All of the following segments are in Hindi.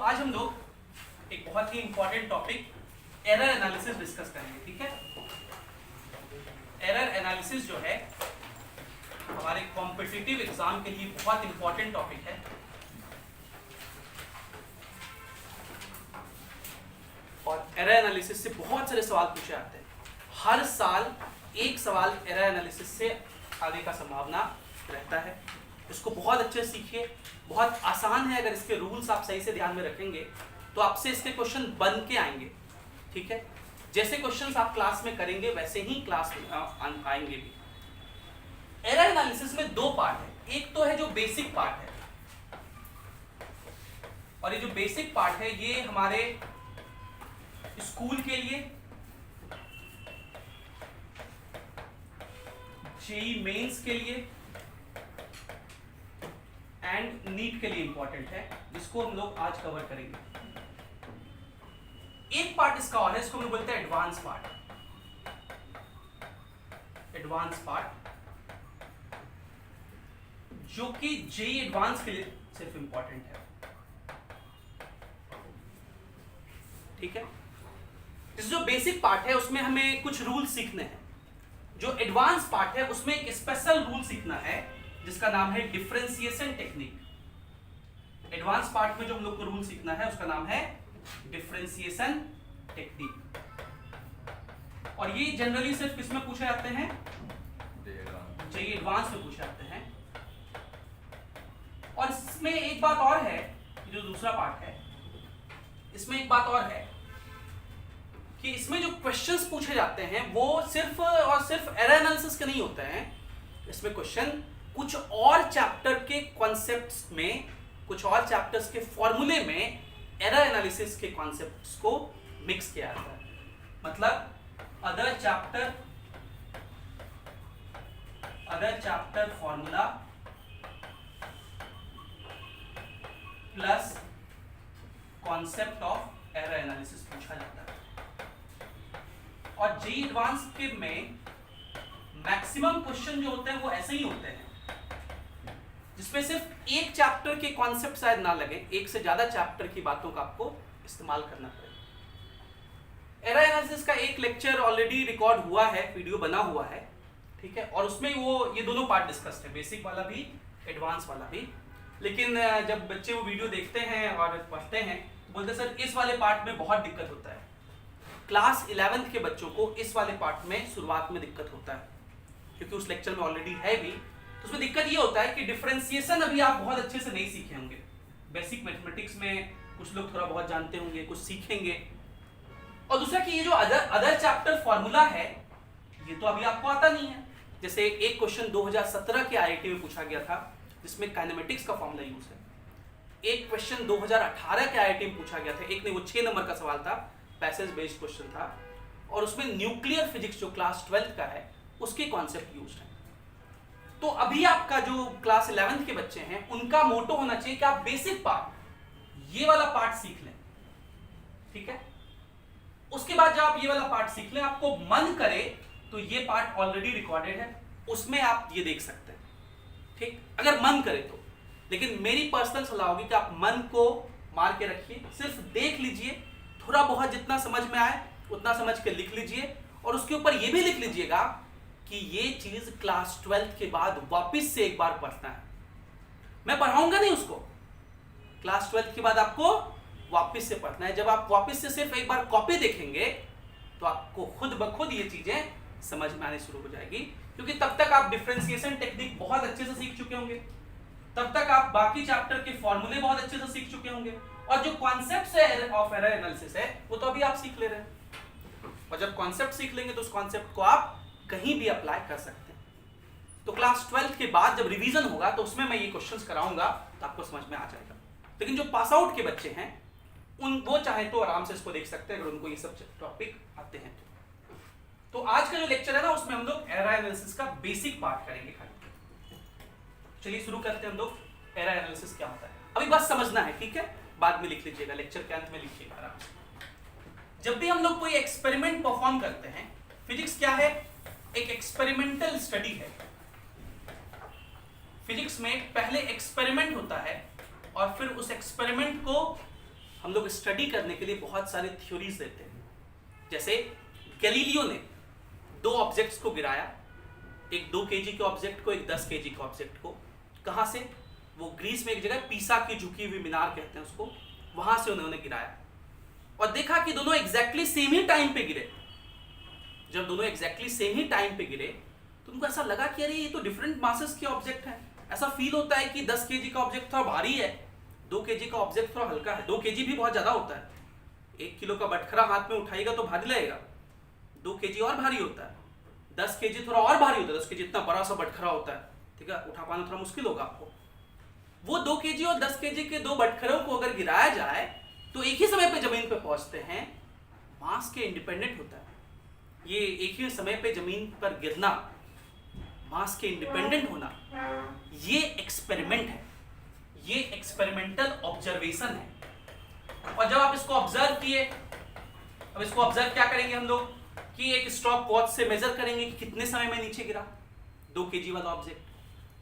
आज हम लोग एक बहुत ही important topic error analysis discuss करेंगे। ठीक है, एरर एनालिसिस जो है हमारे कॉम्पिटिटिव एग्जाम के लिए बहुत इंपॉर्टेंट टॉपिक है और एरर एनालिसिस से बहुत सारे सवाल पूछे जाते हैं। हर साल एक सवाल एरर एनालिसिस से आने का संभावना रहता है। इसको बहुत अच्छे से सीखिए, बहुत आसान है। अगर इसके रूल्स आप सही से ध्यान में रखेंगे तो आपसे इसके क्वेश्चन बन के आएंगे। ठीक है, जैसे क्वेश्चंस आप क्लास में करेंगे वैसे ही क्लास में आएंगे भी। एरर एनालिसिस में दो पार्ट है। एक तो है जो बेसिक पार्ट है, और ये जो बेसिक पार्ट है ये हमारे स्कूल के लिए, जेईई मेंस के लिए एंड नीट के लिए इंपॉर्टेंट है, जिसको हम लोग आज कवर करेंगे। एक पार्ट इसका और है, इसको हम बोलते हैं एडवांस पार्ट। एडवांस पार्ट जो कि जेईई एडवांस के लिए सिर्फ इंपॉर्टेंट है। ठीक है, इस जो बेसिक पार्ट है उसमें हमें कुछ रूल सीखने हैं। जो एडवांस पार्ट है उसमें एक स्पेशल रूल सीखना है जिसका नाम है डिफरेंशिएशन टेक्निक। एडवांस पार्ट में जो हम लोग को रूल सीखना है उसका नाम है डिफरेंशिएशन टेक्निक। और ये जनरली सिर्फ किसमें पूछे जाते हैं? जेईई एडवांस में पूछे जाते हैं। और इसमें एक बात और है, जो दूसरा पार्ट है, इसमें एक बात और है कि इसमें जो क्वेश्चंस पूछे जाते हैं वो सिर्फ और सिर्फ एरर एनालिसिस के नहीं होते हैं। इसमें क्वेश्चन कुछ और चैप्टर के कॉन्सेप्ट्स में, कुछ और चैप्टर्स के फॉर्मूले में एरर एनालिसिस के कॉन्सेप्ट्स को मिक्स किया जाता है। मतलब other chapter formula plus concept of error analysis पूछा जाता है। और जेईई एडवांस के में मैक्सिमम क्वेश्चन जो होते हैं वो ऐसे ही होते हैं जिसमें सिर्फ एक चैप्टर के कॉन्सेप्ट शायद ना लगे, एक से ज्यादा चैप्टर की बातों का आपको इस्तेमाल करना पड़ेगा। एरर एनालिसिस का एक लेक्चर ऑलरेडी रिकॉर्ड हुआ है, वीडियो बना हुआ है। ठीक है, और उसमें वो ये दोनों पार्ट डिस्कस्ड है, बेसिक वाला भी एडवांस वाला भी। लेकिन जब बच्चे वो वीडियो देखते हैं और पढ़ते हैं तो बोलते सर इस वाले पार्ट में बहुत दिक्कत होता है। क्लास 11th के बच्चों को इस वाले पार्ट में शुरुआत में दिक्कत होता है, क्योंकि उस लेक्चर में ऑलरेडी है भी। तो उसमें दिक्कत ये होता है कि डिफरेंशिएशन अभी आप बहुत अच्छे से नहीं सीखे होंगे। बेसिक मैथमेटिक्स में कुछ लोग थोड़ा बहुत जानते होंगे, कुछ सीखेंगे। और दूसरा कि ये जो अदर चैप्टर फॉर्मूला है ये तो अभी आपको आता नहीं है। जैसे एक क्वेश्चन 2017 के आईआईटी में पूछा गया था जिसमें काइनेमेटिक्स का फॉर्मूला यूज है। एक क्वेश्चन 2018 के आईआईटी में पूछा गया था, एक नहीं वो 6 नंबर का सवाल था, पैसेज बेस्ड क्वेश्चन था, और उसमें न्यूक्लियर फिजिक्स जो क्लास 12th का है उसके कॉन्सेप्ट यूज्ड है। तो अभी आपका जो क्लास 11th के बच्चे हैं उनका मोटो होना चाहिए कि आप बेसिक पार्ट, ये वाला पार्ट सीख लें। ठीक है, उसके बाद जब आप ये वाला पार्ट सीख लें, आपको मन करे तो ये पार्ट ऑलरेडी रिकॉर्डेड है, उसमें आप ये देख सकते हैं। ठीक, अगर मन करे तो। लेकिन मेरी पर्सनल सलाह होगी कि आप मन को मार के रखिए, सिर्फ देख लीजिए, थोड़ा बहुत जितना समझ में आए उतना समझ के लिख लीजिए। और उसके ऊपर ये भी लिख लीजिएगा कि ये चीज क्लास 12th के बाद वापस से एक बार पढ़ना है। मैं पढ़ाऊंगा नहीं उसको, क्लास 12th के बाद आपको वापस से पढ़ना है। जब आप वापस से सिर्फ एक बार कॉपी देखेंगे तो आपको खुद ब खुद ये चीजें समझ में आने शुरू हो जाएगी, क्योंकि तब तक आप डिफरेंशिएशन टेक्निक बहुत अच्छे से सीख चुके होंगे, तब तक आप बाकी चैप्टर के फॉर्मूले बहुत अच्छे से सीख चुके होंगे, और जो कॉन्सेप्ट्स है ऑफ एरर एनालिसिस है वो तो अभी आप सीख ले रहे हैं। और जब कॉन्सेप्ट सीख लेंगे तो उस कॉन्सेप्ट को आप कहीं भी अप्लाई कर सकते हैं। तो क्लास 12th के बाद जब रिवीजन होगा तो उसमें मैं ये क्वेश्चंस कराऊंगा तो आपको समझ में आ जाएगा। लेकिन जो पास आउट के बच्चे हैं वो चाहे तो आराम से इसको देख सकते हैं अगर उनको ये सब टॉपिक आते हैं तो आज का जो लेक्चर है ना उसमें हम लोग एरर एनालिसिस का बेसिक पार्ट करेंगे खाली। चलिए शुरू करते हैं हम लोग। एरर एनालिसिस क्या होता है अभी बस समझना है, ठीक है, बाद में लिख लीजिएगा, लेक्चर के अंत में लिखिएगा आराम से। जब भी हम लोग कोई एक्सपेरिमेंट परफॉर्म करते हैं, फिजिक्स क्या है? एक एक्सपेरिमेंटल स्टडी है। फिजिक्स में पहले एक्सपेरिमेंट होता है और फिर उस एक्सपेरिमेंट को हम लोग स्टडी करने के लिए बहुत सारे थ्योरीज देते हैं। जैसे गैलीलियो ने 2 ऑब्जेक्ट्स को गिराया, एक 2 केजी के ऑब्जेक्ट को, एक 10 केजी के ऑब्जेक्ट को। कहाँ से? वो ग्रीस में एक जगह पीसा की झुकी हुई मीनार कहते हैं उसको, वहां से उन्होंने गिराया और देखा कि दोनों एग्जैक्टली सेम ही टाइम पे गिरे। जब दोनों एग्जैक्टली सेम ही टाइम पे गिरे तो उनको ऐसा लगा कि अरे ये तो डिफरेंट मासेस के ऑब्जेक्ट हैं। ऐसा फील होता है कि 10 केजी का ऑब्जेक्ट थोड़ा भारी है, 2 केजी का ऑब्जेक्ट थोड़ा हल्का है। 2 केजी भी बहुत ज़्यादा होता है, 1 किलो का बटखरा हाथ में उठाएगा तो भारी लगेगा, 2 केजी और भारी होता है, 10 केजी थोड़ा और भारी होता है, 10 केजी इतना बड़ा सा बटखरा होता है, ठीक है, उठा पाना थोड़ा मुश्किल होगा आपको। वो 2 केजी और 10 केजी के 2 बटखरों को अगर गिराया जाए तो एक ही समय पे जमीन पे पहुंचते हैं। मास के इंडिपेंडेंट होता है ये, एक ही समय पे जमीन पर गिरना, मास के इंडिपेंडेंट होना, ये एक्सपेरिमेंट है, ये एक्सपेरिमेंटल ऑब्जर्वेशन है। और जब आप इसको ऑब्जर्व किए, अब इसको ऑब्जर्व क्या करेंगे हम लोग कि एक स्टॉप वॉच से मेजर करेंगे कि कितने समय में नीचे गिरा 2 केजी वाला ऑब्जेक्ट,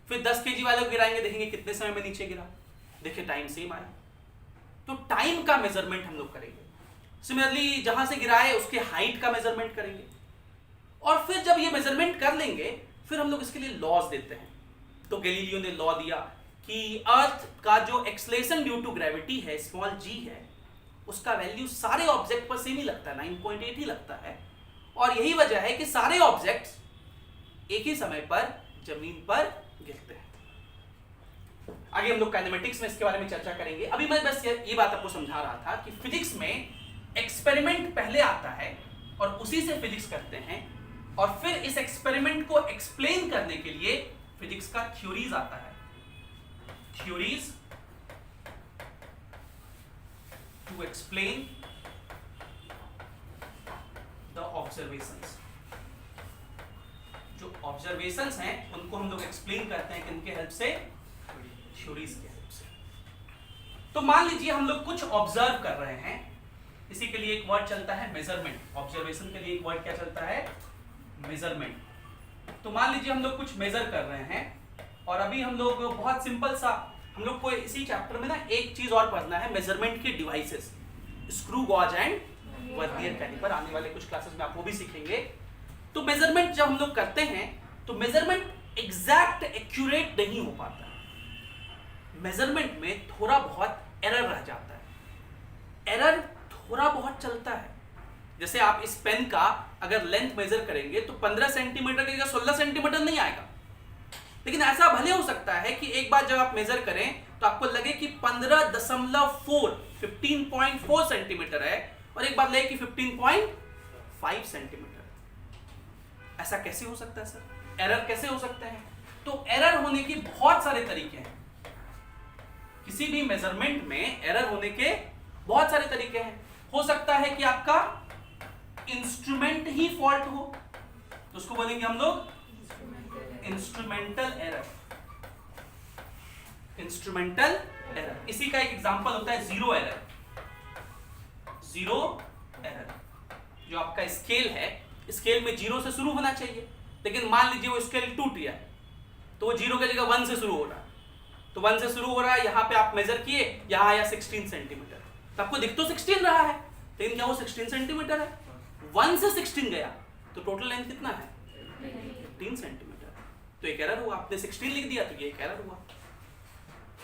फिर 10 केजी वाले को गिराएंगे, देखेंगे कितने समय में नीचे गिरा, देखिए टाइम सेम आया। तो टाइम का मेजरमेंट हम लोग करेंगे। सिमिलरली जहां से गिराए उसके हाइट का मेजरमेंट करेंगे और फिर जब ये मेजरमेंट कर लेंगे फिर हम लोग इसके लिए लॉज देते हैं। तो गैलीलियो ने लॉ दिया कि अर्थ का जो एक्सलेशन ड्यू टू ग्रेविटी है, स्मॉल g है, उसका वैल्यू सारे ऑब्जेक्ट पर सेम ही लगता है, 9.8 ही लगता है। और यही वजह है कि सारे ऑब्जेक्ट्स एक ही समय पर जमीन पर गिरते हैं। आगे हम लोग काइनेमेटिक्स में इसके बारे में चर्चा करेंगे। अभी मैं बस ये बात आपको समझा रहा था कि फिजिक्स में एक्सपेरिमेंट पहले आता है और उसी से फिजिक्स करते हैं, और फिर इस एक्सपेरिमेंट को एक्सप्लेन करने के लिए फिजिक्स का थ्योरीज आता है। Theories to explain the observations. जो ऑब्जर्वेशंस हैं उनको हम लोग एक्सप्लेन करते हैं किनके हेल्प से? थ्योरीज के हेल्प से। तो मान लीजिए हम लोग कुछ ऑब्जर्व कर रहे हैं, इसी के लिए एक वर्ड चलता है मेजरमेंट। ऑब्जर्वेशन के लिए एक वर्ड क्या चलता है? मेजरमेंट। तो मान लीजिए हम लोग कुछ मेजर कर रहे हैं और अभी हम लोग बहुत सिंपल सा, हम लोग को इसी चैप्टर में ना एक चीज और पढ़ना है, मेजरमेंट के devices, screw gauge and vernier calliper. आने वाले कुछ क्लासेस में आप वो भी सीखेंगे। तो मेजरमेंट जब हम लोग करते हैं तो मेजरमेंट एग्जैक्ट एक्यूरेट नहीं हो पाता है, मेजरमेंट में थोड़ा बहुत एरर रह जाता है, एरर थोड़ा बहुत चलता है। जैसे आप इस पेन का अगर लेंथ मेजर करेंगे तो 15 सेंटीमीटर की जगह 16 सेंटीमीटर नहीं आएगा, लेकिन ऐसा भले हो सकता है कि एक बार जब आप मेजर करें तो आपको लगे कि 15.4 सेंटीमीटर है और एक बार लगे कि 15.5 सेंटीमीटर। ऐसा कैसे हो सकता है सर? एरर कैसे हो सकते हैं? तो एरर होने के बहुत सारे तरीके हैं। किसी भी मेजरमेंट में एरर होने के बहुत सारे तरीके हैं। हो सकता है कि आपका इंस्ट्रूमेंट ही फॉल्ट हो, तो उसको बोलेंगे हम लोग इंस्ट्रूमेंटल एरर। इंस्ट्रूमेंटल एरर, इसी का एक एग्जांपल होता है जीरो एरर। जीरो एरर, जो आपका स्केल है, स्केल में 0 से शुरू होना चाहिए, लेकिन मान लीजिए वो स्केल टूट गया तो वो 0 की जगह 1 से शुरू हो रहा है। तो 1 से शुरू हो रहा है, यहां पे आप मेजर किए, यहां आया 16 सेंटीमीटर, तो आपको दिख तो 16 रहा है, लेकिन क्या वो 16 सेंटीमीटर है? 1 से 16 गया तो टोटल लेंथ कितना है? 15 सेंटीमीटर। तो एक एरर हुआ, आपने 16 लिख दिया तो ये एक एरर हुआ।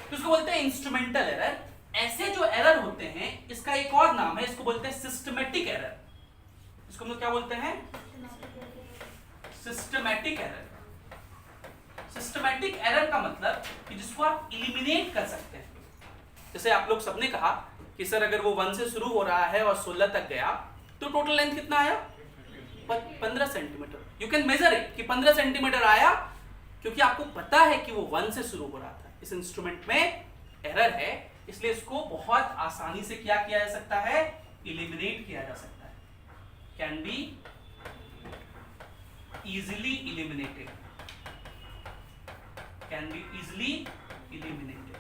तो इसको बोलते हैं इंस्ट्रूमेंटल एरर। ऐसे जो एरर होते हैं इसका एक और नाम है, इसको बोलते हैं सिस्टमैटिक एरर। इसको हम लोग क्या बोलते हैं? Systematic error. सिस्टमैटिक एरर का मतलब कि जिसको आप इलिमिनेट कर सकते हैं। जैसे आप लोग सबने कहा कि सर अगर वो 1 से शुरू हो रहा है और 16 तक गया तो टोटल लेंथ कितना आया? 15 centimetre. You can measure it कि 15 सेंटीमीटर आया, क्योंकि आपको पता है कि वो 1 से शुरू हो रहा था। इस इंस्ट्रूमेंट में एरर है, इसलिए इसको बहुत आसानी से क्या किया जा सकता है? इलिमिनेट किया जा सकता है। Can be easily eliminated, can be easily eliminated.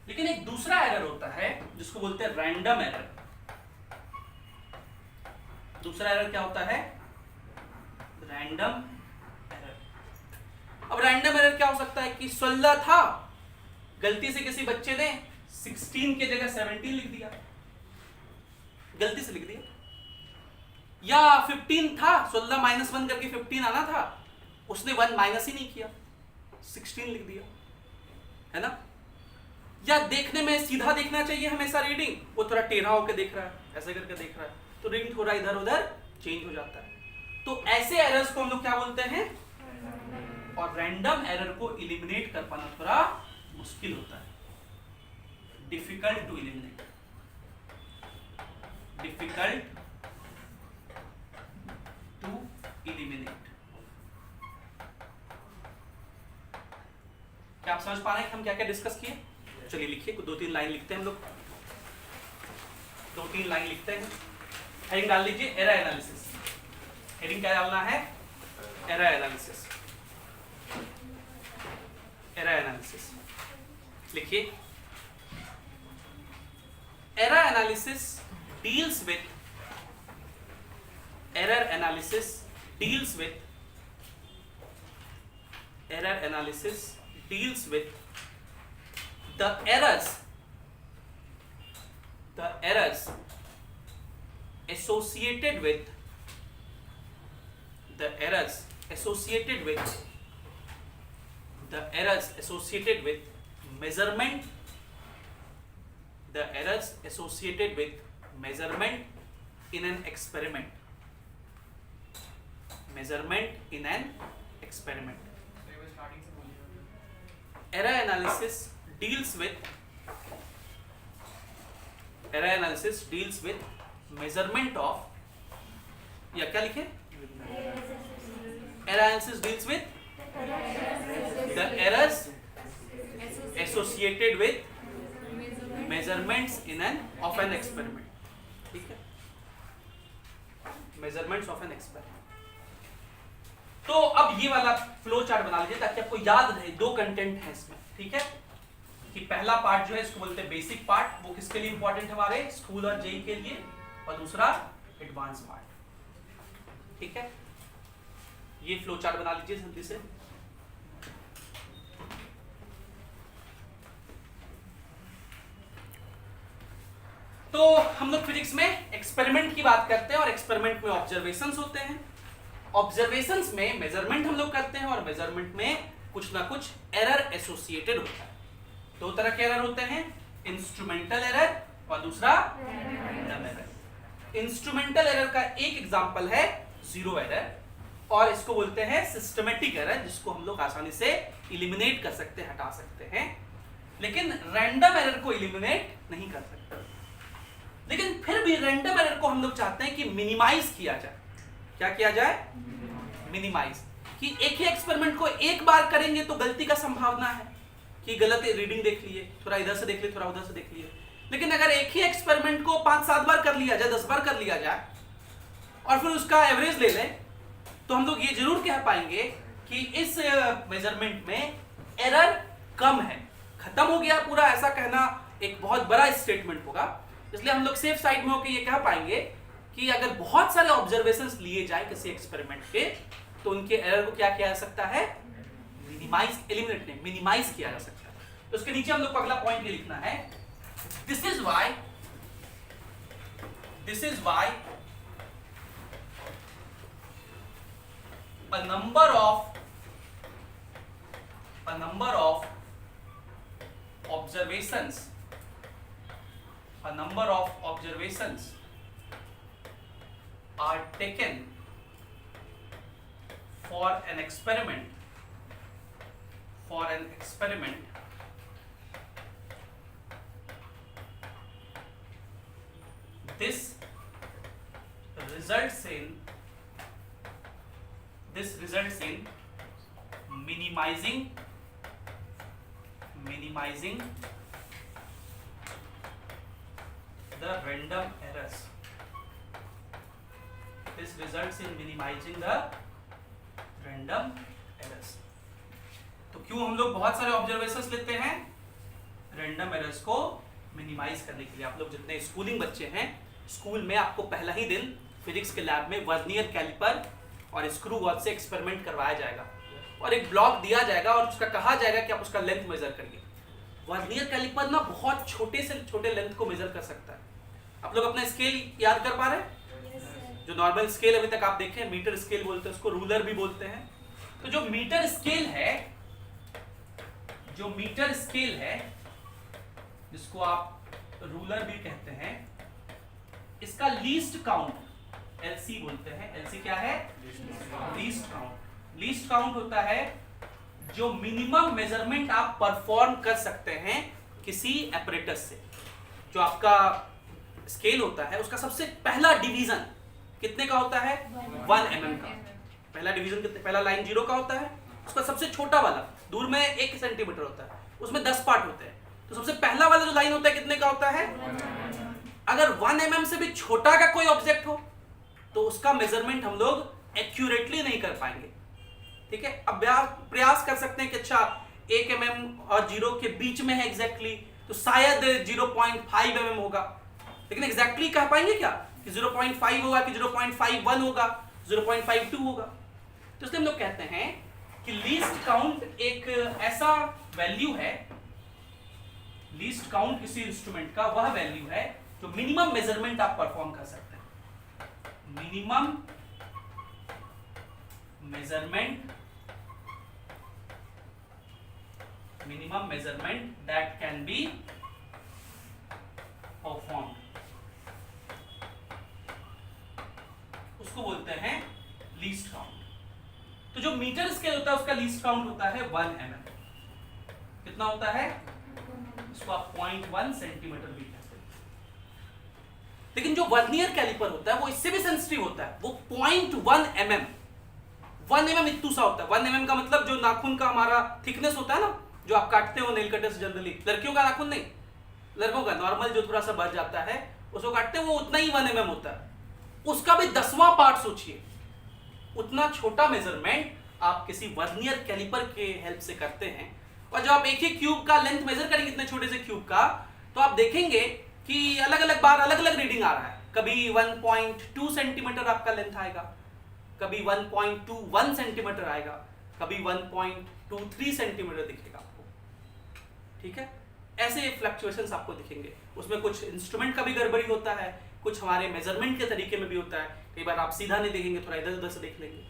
लेकिन एक दूसरा एरर होता है जिसको बोलते हैं रैंडम एरर। दूसरा एरर क्या होता है? Random error. अब रैंडम एरर क्या हो सकता है कि 16 था, गलती से किसी बच्चे ने 16 के जगह 17 लिख दिया, गलती से लिख दिया। या 15 था, 16 माइनस 1 करके 15 आना था, उसने 1 माइनस ही नहीं किया, 16 लिख दिया, है ना। या देखने में सीधा देखना चाहिए हमेशा रीडिंग, वो थोड़ा टेढ़ा होकर देख रहा है, ऐसे करके देख रहा है, तो रीडिंग थोड़ा इधर उधर चेंज हो जाता है। तो ऐसे एरर्स को हम लोग क्या बोलते हैं, और रैंडम एरर को इलिमिनेट कर पाना थोड़ा मुश्किल होता है, difficult to eliminate, difficult to eliminate. क्या आप समझ पा रहे हैं कि हम क्या क्या डिस्कस किए? चलिए लिखिए, 2-3 लाइन लिखते हैं हम लोग, 2-3 लाइन लिखते हैं। हेडिंग डाल लीजिए एरर एनालिसिस। हेडिंग क्या डालना है? एरर एनालिसिस, एरर एनालिसिस लिखिए। Error analysis deals with, error analysis deals with, error analysis deals with the errors associated with, the errors associated with, the errors associated with measurement, the errors associated with measurement in an experiment, measurement in an experiment. Error analysis deals with, error analysis deals with measurement of, या क्या लिखे? Error analysis deals with the errors associated with measurements in an of an experiment, ठीक है, measurements of an experiment। तो अब ये वाला फ्लो चार्ट बना लीजिए ताकि आपको याद रहे, 2 कंटेंट है इसमें, ठीक है, कि पहला पार्ट जो है इसको बोलते हैं बेसिक पार्ट, वो किसके लिए इंपॉर्टेंट है, हमारे स्कूल और जेई के लिए, और दूसरा एडवांस पार्ट, ठीक है। ये फ्लो चार्ट बना लीजिए जल्दी से। तो हम लोग फिजिक्स में एक्सपेरिमेंट की बात करते हैं, और एक्सपेरिमेंट में ऑब्जर्वेशंस होते हैं, ऑब्जर्वेशंस में मेजरमेंट हम लोग करते हैं, और मेजरमेंट में कुछ ना कुछ एरर एसोसिएटेड होता है। 2 तरह के एरर होते हैं, इंस्ट्रूमेंटल एरर और दूसरा रैंडम एरर। इंस्ट्रूमेंटल एरर का एक एग्जांपल है जीरो एरर, और इसको बोलते हैं सिस्टमेटिक एरर, जिसको हम लोग आसानी से इलिमिनेट कर सकते हैं, हटा सकते हैं। लेकिन रैंडम एरर को इलिमिनेट नहीं कर सकते। लेकिन फिर भी रैंडम एरर को हम लोग चाहते हैं कि मिनिमाइज किया जाए। क्या किया जाए? मिनिमाइज, कि एक ही एक्सपेरिमेंट को एक बार करेंगे तो गलती का संभावना है कि गलत रीडिंग देख लिए, थोड़ा इधर से देख लिए, थोड़ा उधर से देख लिए। लेकिन अगर एक ही एक्सपेरिमेंट को 5-7 बार कर लिया जाए, 10 बार कर लिया जाए, और फिर उसका एवरेज ले लें, तो हम लोग ये जरूर कह पाएंगे कि इस मेजरमेंट में एरर कम है, खत्म हो गया पूरा। ऐसा कहना एक बहुत बड़ा स्टेटमेंट होगा, इसलिए हम लोग सेफ साइड में होकर ये कह पाएंगे कि अगर बहुत सारे ऑब्जर्वेशंस लिए जाए किसी एक्सपेरिमेंट के, तो उनके एरर को क्या किया जा सकता है? मिनिमाइज, एलिमिनेट नहीं, मिनिमाइज किया जा सकता है। तो उसके नीचे हम लोग को अगला पॉइंट ये लिखना है, this is why a number of observations are taken for an experiment, this results in minimizing the random errors. This results in minimizing the random errors. तो क्यों हम लोग बहुत सारे ऑब्जर्वेशंस लेते हैं? रैंडम एरर्स को मिनिमाइज करने के लिए। आप लोग जितने स्कूलिंग बच्चे हैं, स्कूल में आपको पहला ही दिन फिजिक्स के लैब में वर्नियर कैलिपर और स्क्रू गॉज से एक्सपेरिमेंट करवाया जाएगा, और एक ब्लॉक दिया जाएगा और उसका कहा जाएगा कि आप उसका लेंथ मेजर करिए। वर्नियर कैलिपर ना बहुत छोटे से छोटे लेंथ को मेजर कर सकता है। आप लोग अपना स्केल याद कर पा रहे हैं? जो नॉर्मल स्केल अभी तक आप देखे, मीटर स्केल बोलते हैं उसको, रूलर भी बोलते हैं। तो जो मीटर स्केल है, जिसको आप रूलर भी कहते हैं, इसका लीस्ट काउंट एलसी बोलते हैं। एलसी क्या है? Least count. लीस्ट काउंट होता है जो मिनिमम मेजरमेंट आप परफॉर्म कर सकते हैं किसी एपरेटस से। जो आपका स्केल होता है उसका सबसे पहला डिवीजन कितने का होता है? 1 mm का। पहला डिवीजन कितने? पहला लाइन 0 का होता है, उसका सबसे छोटा वाला दूर में 1 सेंटीमीटर होता है, उसमें 10 पार्ट होते हैं। तो सबसे पहला वाला जो लाइन होता है कितने का होता है? अगर 1 mm से भी छोटा का कोई ऑब्जेक्ट हो तो उसका मेजरमेंट हम लोग एक्यूरेटली नहीं कर पाएंगे। ठीक है, अब प्रयास कर सकते हैं कि अच्छा 1 mm और 0 के बीच में है एग्जैक्टली, तो शायद 0.5 mm होगा, लेकिन एग्जैक्टली कह पाएंगे क्या कि 0.5 होगा कि 0.51 होगा, 0.52 होगा? तो इसलिए हम लोग कहते हैं कि लीस्ट काउंट एक ऐसा वैल्यू है, लीस्ट काउंट किसी इंस्ट्रूमेंट का वह वैल्यू है जो मिनिमम मेजरमेंट आप परफॉर्म कर सकते हैं। Minimum measurement that can be performed, उसको बोलते हैं लीस्ट काउंट। तो जो मीटर स्केल होता है उसका लीस्ट काउंट होता है 1 mm। कितना होता है? इसको आप 0.1 सेंटीमीटर भी कहते हैं। लेकिन जो वर्नियर कैलिपर होता है वो इससे भी सेंसिटिव होता है, वो 0.1 mm, 1 mm इतू सा होता है। 1 mm का मतलब जो नाखून का हमारा थिकनेस होता है ना, जो आप काटते हो नेल कटर से जनरली, लड़कियों का नाखून नहीं, लड़कों का नॉर्मल जो थोड़ा सा बढ़ जाता है उसको काटते हैं, वो उतना ही 1 mm होता है। उसका भी 10वां पार्ट सोचिए, उतना छोटा मेजरमेंट आप किसी वर्नियर कैलिपर के हेल्प से करते हैं। और जब आप एक ही क्यूब का लेंथ मेजर करेंगे इतने छोटे से क्यूब का, तो आप देखेंगे कि अलग अलग बार अलग अलग रीडिंग आ रहा है। कभी 1.2 सेंटीमीटर आपका लेंथ आएगा, कभी 1.21 सेंटीमीटर आएगा, कभी 1.23 सेंटीमीटर दिखेगा आपको। ठीक है, ऐसे फ्लक्चुएशंस आपको दिखेंगे। उसमें कुछ इंस्ट्रूमेंट का भी गड़बड़ी होता है, कुछ हमारे मेजरमेंट के तरीके में भी होता है। कई बार आप सीधा नहीं देखेंगे, थोड़ा इधर उधर से देख लेंगे।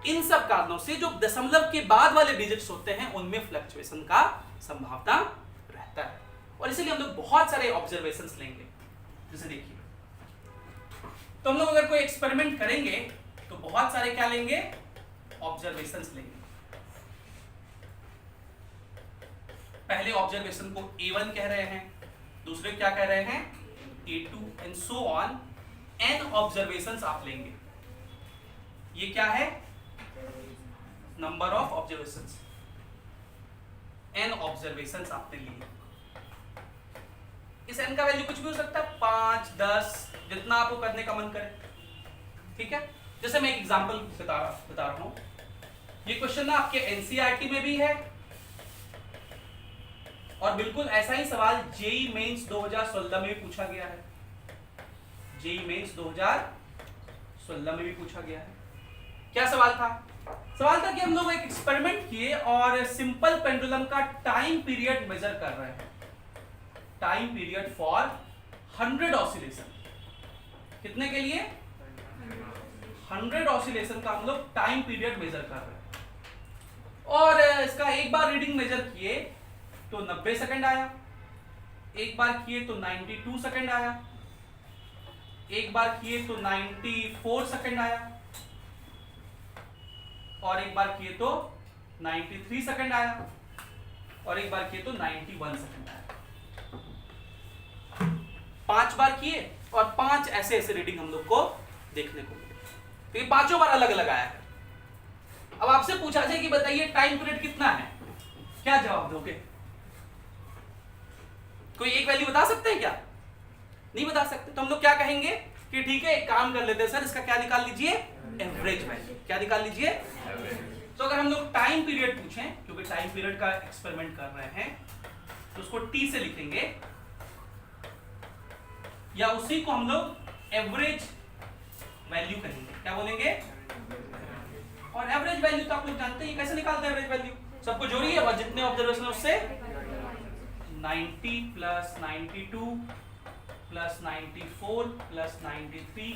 इन सब कारणों से जो दशमलव के बाद वाले डिजिट्स होते हैं उनमें फ्लक्चुएशन का संभावना रहता है। और इसीलिए हम लोग बहुत सारे ऑब्जर्वेशंस लेंगे। जैसे देखिए, तो हम लोग अगर कोई एक्सपेरिमेंट करेंगे तो बहुत सारे क्या लेंगे? ऑब्जर्वेशंस लेंगे। पहले ऑब्जर्वेशन को A1 कह रहे हैं, दूसरे क्या कह रहे हैं? A2 and so on. n observations आप लेंगे। ये क्या है? Number of observations. n observations आपने लिए। इस n का वैल्यू कुछ भी हो सकता है, 5, 10, जितना आपको करने का मन करे। ठीक है, जैसे मैं एक एग्जांपल बता रहा हूं। ये क्वेश्चन ना आपके एनसीईआरटी में भी है और बिल्कुल ऐसा ही सवाल जेईई मेंस 2016 में भी पूछा गया है। जेईई मेंस 2016 में भी पूछा गया है। क्या सवाल था? सवाल था कि हम लोग एक एक्सपेरिमेंट किए और सिंपल पेंडुलम का टाइम पीरियड मेजर कर रहे हैं। Time period for 100 oscillation. कितने के लिए? 100 ऑसिलेशन का हम लोग टाइम पीरियड मेजर कर रहे हैं। और इसका एक बार रीडिंग मेजर किए तो 90 सेकंड आया, एक बार किए तो 92 सेकंड आया, एक बार किए तो 94 सेकंड आया, और एक बार किए तो 93 सेकंड आया, और एक बार किए तो 91 सेकंड आया। 5 बार किए और 5 ऐसे ऐसे रीडिंग हम लोग को देखने को मिले। तो ये पांचों बार अलग अलग आया है। अब आपसे पूछा जाए कि बताइए टाइम पीरियड कितना है, क्या जवाब दोगे? कोई एक वैल्यू बता सकते हैं क्या? नहीं बता सकते। तो हम लोग क्या कहेंगे कि ठीक है, एक काम कर लेते हैं सर, इसका क्या निकाल लीजिए? Average value. क्या निकाल लीजिए? तो अगर हम लोग टाइम पीरियड पूछें, क्योंकि टाइम पीरियड का एक्सपेरिमेंट कर रहे हैं, तो उसको टी से लिखेंगे, या उसी को हम लोग एवरेज वैल्यू कहेंगे। क्या बोलेंगे? और एवरेज वैल्यू तो आप लोग जानते हैं, कैसे निकालते हैं एवरेज वैल्यू? सबको जोड़िए और जितने ऑब्जर्वेशन है उससे 90 plus 92 plus 94 plus 93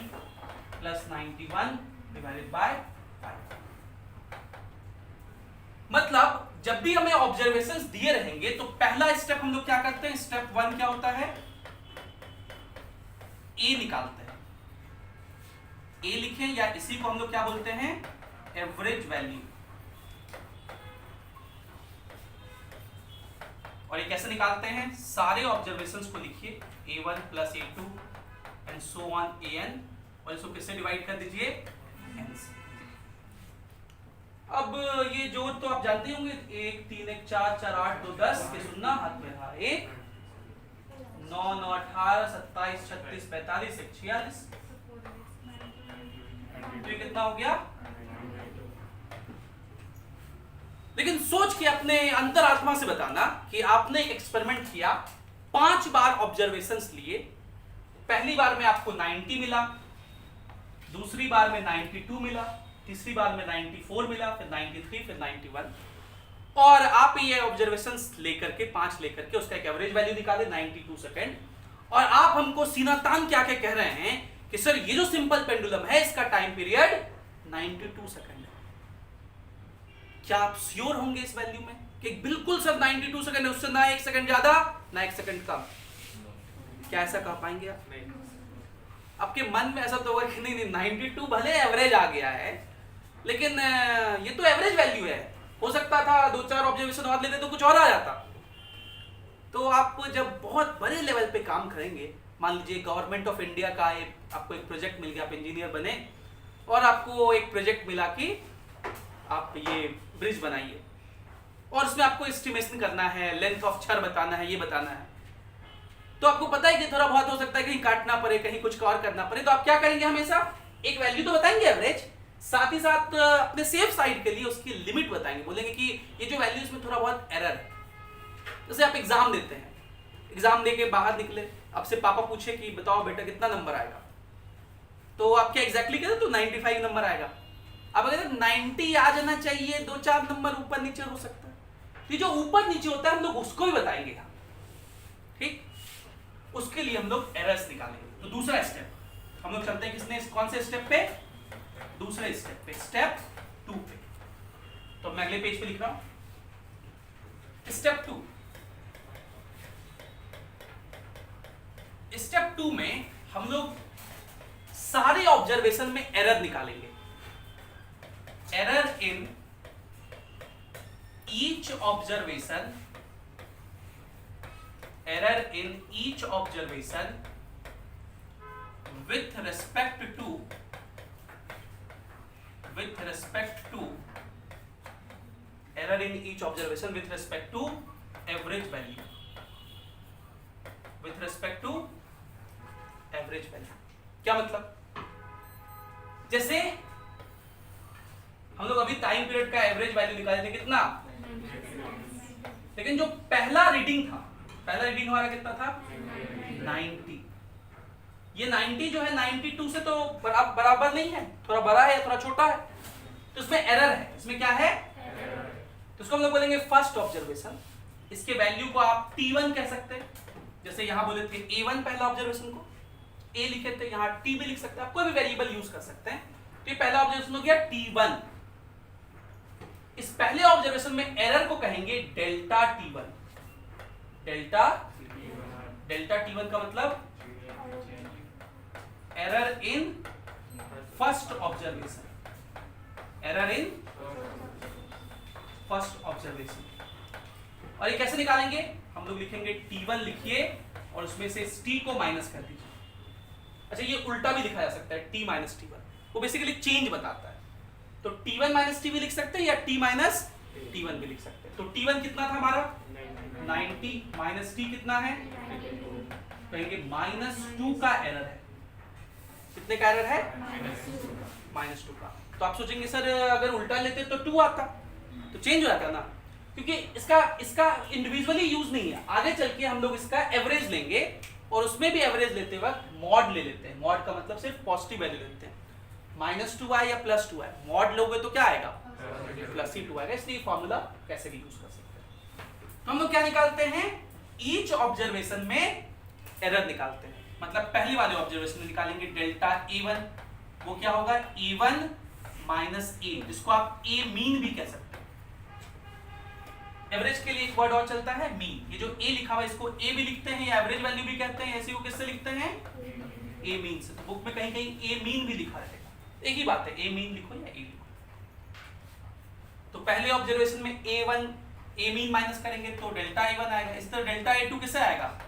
plus 91 divided by 5। मतलब जब भी हमें ऑब्जर्वेशंस दिए रहेंगे तो पहला स्टेप हम लोग क्या करते हैं, स्टेप 1 क्या होता है, ए निकालते हैं। ए लिखें या इसी को हम लोग क्या बोलते हैं, एवरेज वैल्यू। और ये कैसे निकालते हैं, सारे ऑब्जर्वेशंस को लिखिए A1 plus A2 and so on AN, और इसको किससे डिवाइड कर दीजिए, n से। अब ये जो तो आप जानते होंगे, 1 3 1 4 4 8 2 10 के सुनना हाथ में था, 1 9 9 18 27 36 45 46, तो ये कितना हो गया। लेकिन सोच के अपने अंतरात्मा से बताना कि आपने एक्सपेरिमेंट किया, 5 बार ऑब्जर्वेशंस लिए, पहली बार में आपको 90 मिला, दूसरी बार में 92 मिला, तीसरी बार में 94 मिला, फिर 93, फिर 91, और आप ये ऑब्जर्वेशंस लेकर के 5 लेकर के उसका एक एवरेज वैल्यू निकाले 92 सेकेंड, और आप हमको सीना तान क्या क्या कह रहे हैं कि सर ये जो सिंपल पेंडुलम है इसका टाइम पीरियड 92 सेकेंड है। क्या आप श्योर होंगे इस वैल्यू में कि बिल्कुल सर 92 सेकेंड है, उससे ना 1 सेकेंड ज्यादा ना 1 सेकेंड कम? क्या ऐसा कह पाएंगे आप? नहीं। आपके मन में ऐसा तो होगा कि नहीं 92 भले एवरेज आ गया है, लेकिन ये तो एवरेज वैल्यू है, हो सकता था 2-4 ऑब्जर्वेशन और लेते तो कुछ और आ जाता। तो आप जब बहुत बड़े लेवल पे काम करेंगे, मान लीजिए गवर्नमेंट ऑफ इंडिया का आपको एक प्रोजेक्ट मिल गया, आप इंजीनियर बने और आपको एक प्रोजेक्ट मिला कि आप ये ब्रिज बनाइए, और उसमें आपको एस्टिमेशन करना है, लेंथ ऑफ छड़ बताना है, ये बताना है, तो आपको पता है कि थोड़ा बहुत हो सकता है कहीं काटना पड़े, कहीं कुछ और करना पड़े, तो आप क्या करेंगे, हमेशा एक वैल्यू तो बताएंगे एवरेज, साथ ही साथ अपने सेफ साइड के लिए उसकी लिमिट बताएंगे, बोलेंगे कि ये जो वैल्यू इसमें थोड़ा बहुत एरर है। जैसे आप एग्जाम देते हैं, एग्जाम देके बाहर निकले, आपसे पापा पूछे कि बताओ बेटा कितना नंबर आएगा, तो आप क्या एग्जैक्टली कहते तो 95 नंबर आएगा। अब अगर 90 आ जाना चाहिए, 2-4 नंबर ऊपर नीचे हो सकता है, ये जो ऊपर नीचे होता है हम लोग उसको भी बताएंगे, ठीक, उसके लिए हम लोग एरर्स निकालेंगे। तो दूसरा स्टेप हम लोग चलते हैं किसने, कौन से स्टेप पे, दूसरे स्टेप पे, स्टेप 2 पे। तो मैं अगले पेज पे लिख रहा हूं स्टेप 2। स्टेप 2 में हम लोग सारे ऑब्जर्वेशन में एरर निकालेंगे। Error in each observation, error in each observation with respect to error in each observation with respect to average value, with respect to average value। क्या मतलब, जैसे हम लोग अभी टाइम पीरियड का एवरेज वैल्यू निकाले थे कितना, लेकिन जो पहला रीडिंग था, पहला रीडिंग हमारा कितना था 90। ये 90 जो है 92 से तो बराबर नहीं है, थोड़ा बड़ा है, थोड़ा छोटा है, तो इसमें एरर है। इसमें क्या है, तो इसको हम लोग बोलेंगे फर्स्ट ऑब्जर्वेशन। इसके वैल्यू को आप T1 कह सकते हैं, जैसे यहां बोले थे A1 पहला ऑब्जर्वेशन को A लिखे थे, यहां T भी लिख सकते हैं, आप कोई भी वेरिएबल यूज कर सकते हैं। तो ये पहला ऑब्जर्वेशन हो गया T1। इस पहले ऑब्जर्वेशन में एरर को कहेंगे डेल्टा T1। डेल्टा T1 का मतलब error in first observation, error in first observation. और ये कैसे निकालेंगे, हम लोग लिखेंगे T1 लिखिए और उसमें से T को माइनस कर दीजिए। अच्छा, ये उल्टा भी लिखा जा सकता है, T माइनस T1, वो बेसिकली चेंज बताता है। तो T1 माइनस T भी लिख सकते हैं या T माइनस T1 भी लिख सकते हैं। तो T1 कितना था हमारा 90 माइनस T कितना है, कहेंगे -2 का एरर है। कितने का एरर है, -2 का। तो आप सोचेंगे सर अगर उल्टा लेते तो 2 आता, तो चेंज हो जाता ना, क्योंकि इसका इंडिविजुअली यूज नहीं है। आगे चल के हम लोग इसका एवरेज लेंगे और उसमें भी एवरेज लेते वक्त मॉड ले लेते हैं। मॉड का मतलब सिर्फ पॉजिटिव वैल्यू लेते हैं, -2 आए या +2 आए, मॉड लोगे तो क्या आएगा +2 आएगा। इसलिए फॉर्मूला कैसे भी यूज कर सकते हैं। तो हम लोग क्या निकालते हैं, ईच ऑब्जर्वेशन में एरर निकालते हैं। मतलब पहले वाले ऑब्जर्वेशन में निकालेंगे डेल्टा A1, वो क्या होगा A1 माइनस A, जिसको आप A मीन भी कह सकते हैं। एवरेज के लिए एक वर्ड और चलता है मीन। ये जो A लिखा हुआ है इसको A भी लिखते हैं या एवरेज वैल्यू भी कहते हैं, ऐसे वो किससे लिखते हैं A मीन से। तो बुक में कहीं कहीं A मीन भी लिखा रहेगा, एक ही बात है, A मीन लिखो या A लिखो। तो पहले ऑब्जर्वेशन में A1 A मीन माइनस करेंगे तो डेल्टा A1 आएगा। इस तरह डेल्टा A2 किससे आएगा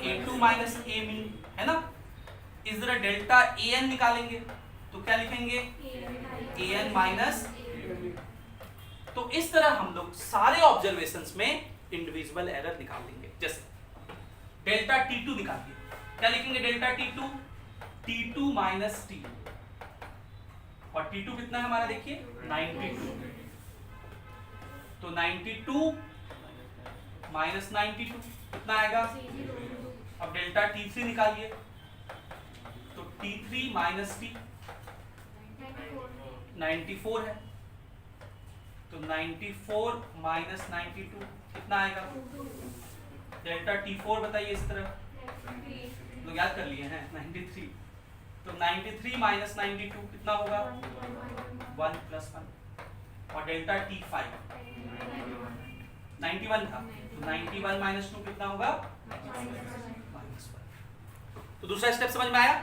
A2 माइनस A मीन, है ना। इस तरह डेल्टा AN निकालेंगे तो क्या लिखेंगे AN माइनस। तो इस तरह हम लोग सारे ऑब्जर्वेशंस में इंडिविजुअल एरर निकाल लेंगे। जैसे डेल्टा T2 निकालिए, क्या लिखेंगे delta T2 T2 minus T, और T2 कितना है हमारा देखिए 92, तो 92 माइनस 92 कितना आएगा। अब डेल्टा T3 निकालिए तो T3 माइनस T 94 है, तो 94 माइनस 92 कितना आएगा। डेल्टा T4 बताइए इस तरह, लोग याद कर लिए हैं 93, तो 93 माइनस 92 कितना होगा 1 प्लस 1, और डेल्टा T5 91 था, तो 91 माइनस 2 कितना होगा माइनस 1। तो दूसरा स्टेप समझ में आया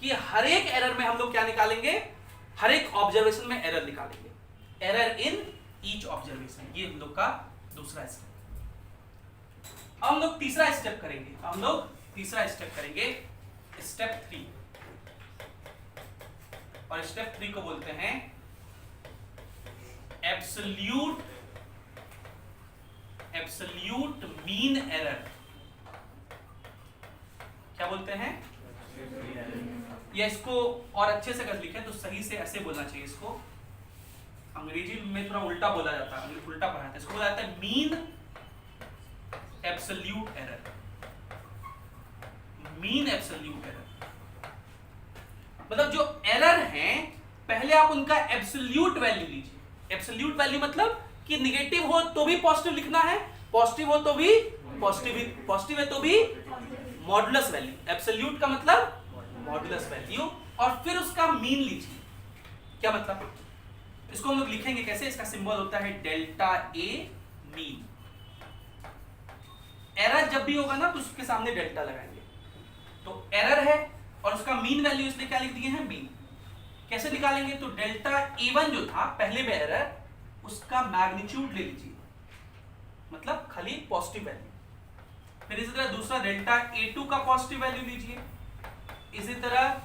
कि हर एक एरर में हम लोग क्या निकालेंगे, हर एक ऑब्जर्वेशन में एरर निकालेंगे, एरर इन ईच ऑब्जर्वेशन। ये हम लोग का दूसरा स्टेप। अब हम लोग तीसरा स्टेप करेंगे, स्टेप 3, और स्टेप 3 को बोलते हैं एब्सोल्यूट मीन एरर। क्या बोलते हैं, या इसको और अच्छे से अगर लिखें तो सही से ऐसे बोलना चाहिए, इसको अंग्रेजी में थोड़ा उल्टा बोला जाता है, उल्टा पढ़ाते हैं, इसको बोला जाता है mean absolute error. Mean absolute error मतलब जो एरर हैं पहले आप उनका एब्सोल्यूट वैल्यू लीजिए। एब्सोल्यूट वैल्यू मतलब कि निगेटिव हो तो भी पॉजिटिव लिखना है, पॉजिटिव हो तो भी पॉजिटिव है तो भी मॉडुलस वैल्यू। एब्सोल्यूट का मतलब मॉडुलस वैल्यू, और फिर उसका मीन लीजिए। क्या मतलब, इसको हम लोग लिखेंगे कैसे, इसका सिंबल होता है डेल्टा A मीन। एरर जब भी होगा ना तो उसके सामने डेल्टा लगाएंगे, तो एरर है और उसका मीन वैल्यू इसलिए क्या लिख दिए हैं मीन। कैसे निकालेंगे, तो डेल्टा A1 जो था पहले में एरर, उसका मैग्नीट्यूड ले लीजिए, मतलब खाली पॉजिटिव वैल्यू। फिर इसी तरह दूसरा डेल्टा A2 का पॉजिटिव वैल्यू लीजिए, इसी तरह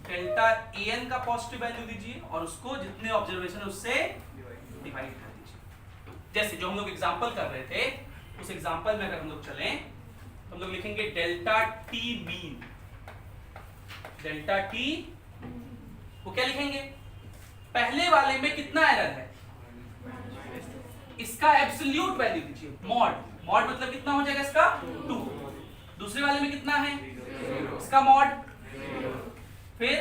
डेल्टा AN का पॉजिटिव वैल्यू लीजिए, और उसको जितने ऑब्जर्वेशन उससे डिवाइड कर दीजिए। जैसे जो हम लोग एग्जांपल कर रहे थे, उस एग्जांपल में अगर हम लोग चलें तो हम लोग लिखेंगे delta T mean. Delta T वो क्या लिखेंगे, पहले वाले में कितना एरर है, इसका एब्सोल्यूट वैल्यू लीजिए, मॉड। मॉड मतलब कितना हो जाएगा इसका 2। दूसरे वाले में कितना है, इसका मॉड, फिर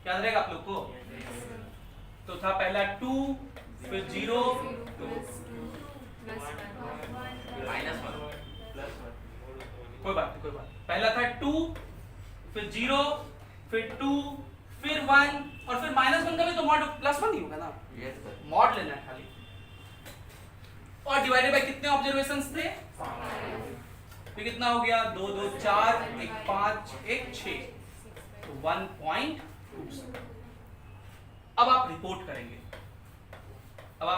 याद रहेगा आप लोग को, तो था पहला 2, फिर 0, कोई बात नहीं, पहला था 2, फिर 0, फिर 2, फिर 1, और फिर -1 का भी तो मॉड +1 ही होगा ना, मॉड लेना है खाली। और डिवाइडेड बाय कितने ऑब्जर्वेशंस थे, फिर कितना हो गया 2 2 4 1 5 1 6, तो 1.27। अब आप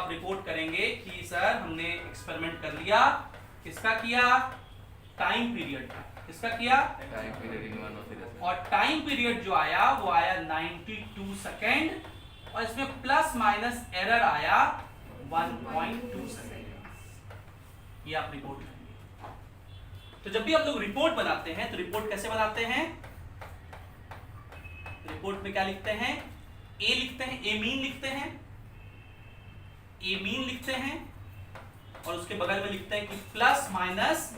रिपोर्ट करेंगे कि सर हमने एक्सपेरिमेंट कर लिया, किसका किया, टाइम पीरियड का, किसका किया टाइम पीरियड, और टाइम पीरियड जो आया वो आया 92 सेकेंड, और इसमें प्लस माइनस एरर आया 1.2 सेकेंड। ये आप रिपोर्ट करेंगे। तो जब भी हम लोग रिपोर्ट बनाते हैं तो रिपोर्ट कैसे बनाते हैं, रिपोर्ट में क्या लिखते हैं, ए लिखते हैं, ए मीन लिखते हैं, और उसके बगल में लिखते हैं कि प्लस माइनस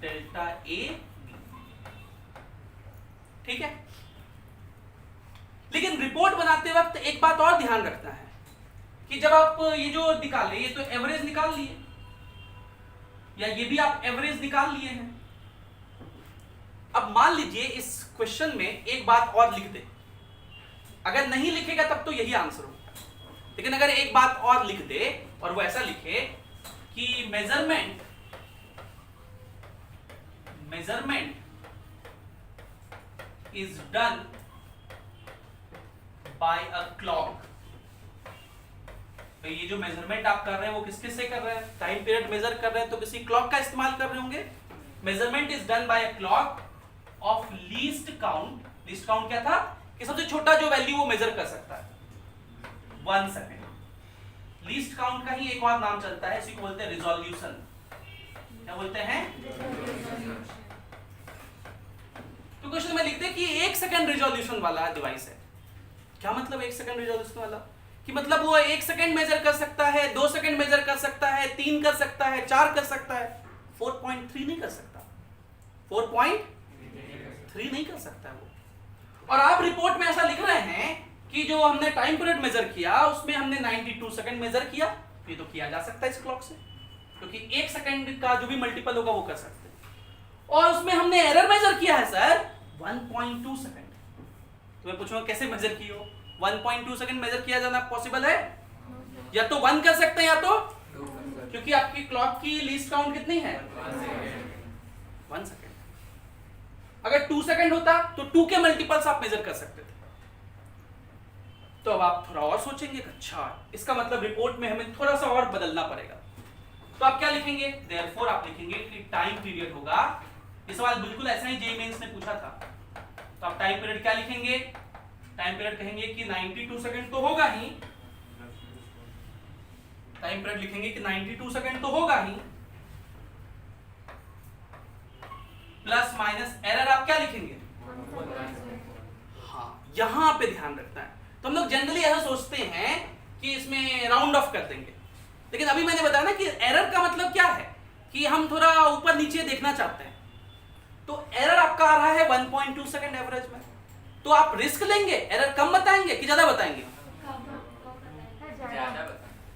डेल्टा ए, ठीक है। लेकिन रिपोर्ट बनाते वक्त एक बात और ध्यान रखना है कि जब आप ये जो निकाले, ये तो एवरेज निकाल लिए, या ये भी आप एवरेज निकाल लिए हैं। अब मान लीजिए इस क्वेश्चन में एक बात और लिख दे, अगर नहीं लिखेगा तब तो यही आंसर होगा, लेकिन अगर एक बात और लिख दे और वो ऐसा लिखे कि measurement is done by a clock। तो ये जो मेजरमेंट आप कर रहे हैं वो किसके से कर रहे हैं? टाइम पीरियड मेजर कर रहे हैं तो किसी क्लॉक का इस्तेमाल कर रहे होंगे। Measurement is done by a clock of least count. Least count क्या था? कि सबसे छोटा जो वैल्यू वो मेजर कर सकता है, 1 सेकेंड। लीस्ट काउंट का ही एक और नाम चलता है, इसी को बोलते हैं रिजोल्यूशन। क्या बोलते हैं? तो क्वेश्चन में लिखते हैं कि 1 सेकंड रिजोल्यूशन वाला डिवाइस है। क्या मतलब 1 सेकंड रिजोल्यूशन वाला? कि मतलब वो 1 सेकंड मेजर कर सकता है, 2 सेकंड मेजर कर सकता है, 3 कर सकता है, 4 कर सकता है, 4.3 नहीं कर सकता, 4.3 नहीं कर सकता है वो। और आप रिपोर्ट में ऐसा लिख रहे हैं कि जो हमने टाइम पीरियड मेजर किया उसमें हमने 92 सेकंड मेजर किया। ये तो किया जा सकता है इस क्लॉक से, क्योंकि 1 सेकंड का जो भी मल्टीपल होगा वो कर सकते हैं। और उसमें हमने एरर मेजर किया है सर 1.2 सेकंड। तो मैं पूछूंगा कैसे मेजर की हो? 1.2 सेकंड मेजर किया जाना पॉसिबल है? या तो 1 कर सकते हैं या तो, क्योंकि आपकी क्लॉक की लीस्ट काउंट कितनी है? 1 सेकंड। अगर 2 सेकंड होता तो 2 के मल्टीपल्स आप मेजर कर सकते थे। तो अब आप थोड़ा और सोचेंगे, अच्छा इसका मतलब रिपोर्ट में हमें थोड़ा सा और बदलना पड़ेगा। तो आप क्या लिखेंगे? देयरफॉर आप लिखेंगे कि टाइम पीरियड होगा। ये सवाल बिल्कुल ऐसा ही जेईई मेंस ने पूछा था। तो आप टाइम पीरियड क्या लिखेंगे? टाइम पीरियड कहेंगे कि 92 सेकंड तो होगा ही। टाइम पीरियड लिखेंगे कि 92 सेकंड तो होगा ही, प्लस माइनस एरर आप क्या लिखेंगे? हाँ, यहां पे ध्यान रखना है। तो हम लोग जनरली ऐसा सोचते हैं कि इसमें राउंड ऑफ कर देंगे, लेकिन अभी मैंने बताया ना कि एरर का मतलब क्या है कि हम थोड़ा ऊपर नीचे देखना चाहते हैं। तो एरर आपका आ रहा है 1.2 सेकंड एवरेज में, तो आप रिस्क लेंगे, एरर कम बताएंगे कि ज्यादा बताएंगे?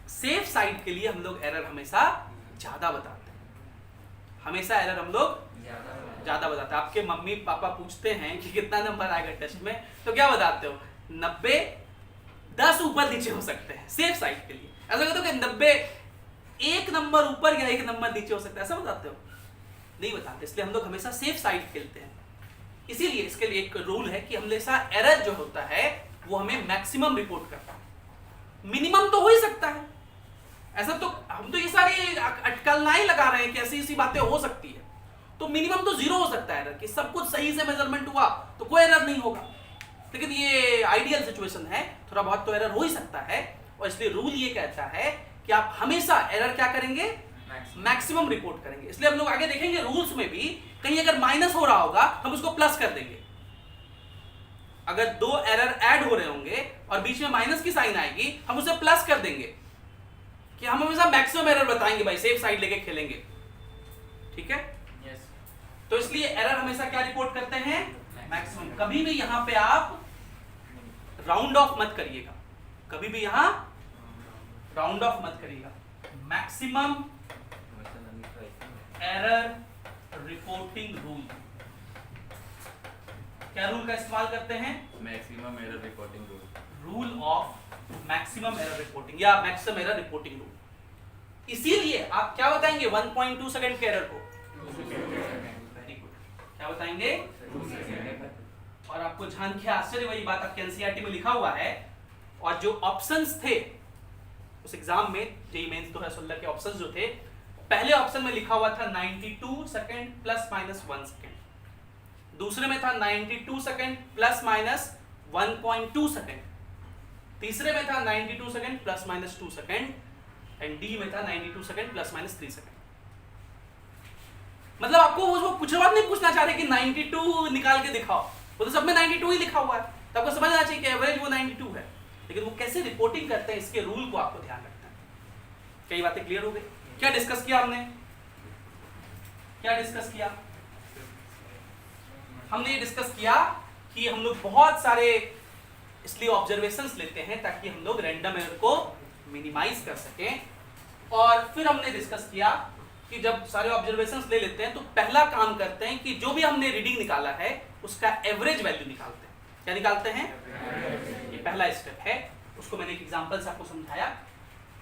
सेफ साइड के लिए हम लोग एरर हमेशा ज्यादा बताते हैं। हमेशा एरर हम लोग ज्यादा बताते हैं। आपके मम्मी पापा पूछते हैं कि कितना नंबर आएगा टेस्ट में, तो क्या बताते हो? 90, 10 ऊपर नीचे हो सकते हैं सेफ साइड के लिए। ऐसा कहते हो कि 90 1 नंबर ऊपर या 1 नंबर नीचे हो सकता है, ऐसा बताते हो? नहीं बताते। इसलिए हम लोग हमेशा सेफ साइड खेलते हैं। इसीलिए इसके लिए एक रूल है कि हमेशा एरर जो होता है वो हमें मैक्सिमम रिपोर्ट करता है। मिनिमम तो हो ही सकता है, ऐसा तो हम तो ये सारी अटकलनाएं लगा रहे हैं कि ऐसी ऐसी बातें हो सकती है। तो मिनिमम तो 0 हो सकता है एरर, कि सब कुछ सही से मेजरमेंट हुआ तो कोई एरर नहीं होगा। लेकिन ये आइडियल सिचुएशन है, थोड़ा बहुत तो एरर हो ही सकता है। और इसलिए रूल ये कहता है कि आप हमेशा एरर क्या करेंगे? मैक्सिमम रिपोर्ट करेंगे। इसलिए हम लोग आगे देखेंगे रूल्स में भी कहीं अगर माइनस हो रहा होगा हम उसको प्लस कर देंगे। अगर 2 एरर ऐड हो रहे होंगे और बीच में माइनस की साइन आएगी, हम उसे प्लस कर देंगे कि हम हमेशा मैक्सिमम एरर बताएंगे, भाई सेफ साइड लेके खेलेंगे। ठीक है? यस। तो इसलिए एरर हमेशा क्या रिपोर्ट करते हैं? मैक्सिमम। कभी भी यहां पे आप राउंड ऑफ मत करिएगा, कभी भी यहां राउंड ऑफ मत करिएगा। Maximum error reporting rule. क्या रूल का इस्तेमाल करते हैं? Maximum error reporting rule. Rule of maximum error reporting या मैक्सिमम एरर रिपोर्टिंग रूल। इसीलिए आप क्या बताएंगे 1.2 सेकंड के एरर को? Very good. क्या बताएंगे? 2 सेकंड। और आपको जान के आश्चर्य वही बात आपके एनसीईआरटी में लिखा हुआ है। और जो ऑप्शंस थे उस एग्जाम में, जेईई मेंस 2016 के ऑप्शंस जो थे, पहले ऑप्शन में लिखा हुआ था 92 सेकंड प्लस माइनस 1 सेकंड। दूसरे में था 92 सेकंड प्लस माइनस 1.2 सेकंड। तीसरे में था 92 second plus minus 2 second. And D में था 92 सेकंड प्लस माइनस 3 सेकंड। मतलब आपको वो कुछ बात नहीं पूछना चाह रहे कि 92 निकाल के दिखाओ, वो तो सब में 92 ही लिखा हुआ है। तो आपको समझना चाहिए कि एवरेज वो 92 है, लेकिन वो कैसे रिपोर्टिंग करते हैं इसके रूल को आपको ध्यान रखना है। कई बातें क्लियर हो गई? क्या डिस्कस किया हमने? क्या डिस्कस किया? हमने ये डिस्कस किया कि हम लोग बहुत सारे इसलिए ऑब्जर्वेशंस लेते हैं ताकि हम लोग रैंडम एरर को मिनिमाइज कर सकें। और फिर हमने डिस्कस किया कि जब सारे ऑब्जर्वेशंस ले लेते हैं तो पहला काम करते हैं कि जो भी हमने रीडिंग निकाला है उसका एवरेज वैल्यू निकालते हैं। क्या निकालते हैं? ये पहला स्टेप है, उसको मैंने एक एग्जांपल से आपको समझाया।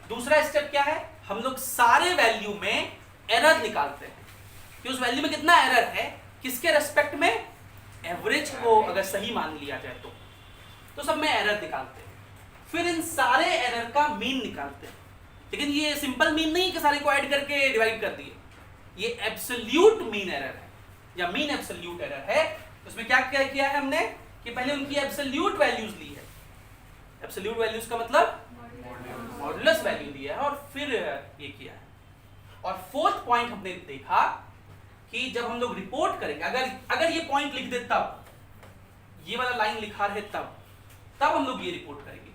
दूसरा स्टेप क्या है? हम लोग सारे वैल्यू में एरर निकालते हैं कि उस वैल्यू में कितना एरर है, किसके रेस्पेक्ट में, एवरेज को अगर सही मान लिया जाए तो सब में एरर निकालते हैं। फिर इन सारे एरर का मीन निकालते हैं। लेकिन ये सिंपल मीन नहीं कि सारे को ऐड करके डिवाइड कर दिए, ये एब्सोल्यूट मीन एरर है या मीन एब्सोल्यूट एरर है। उसमें क्या क्या किया है हमने कि पहले उनकी एब्सोल्यूट वैल्यूज ली है। एब्सोल्यूट वैल्यूज का मतलब मॉडुलस वैल्यू दिया है और फिर ये किया है। और फोर्थ पॉइंट हमने देखा कि जब हम लोग रिपोर्ट करेंगे, अगर ये पॉइंट लिख दे तब, ये वाला लाइन लिखा रहे तब हम लोग ये रिपोर्ट करेंगे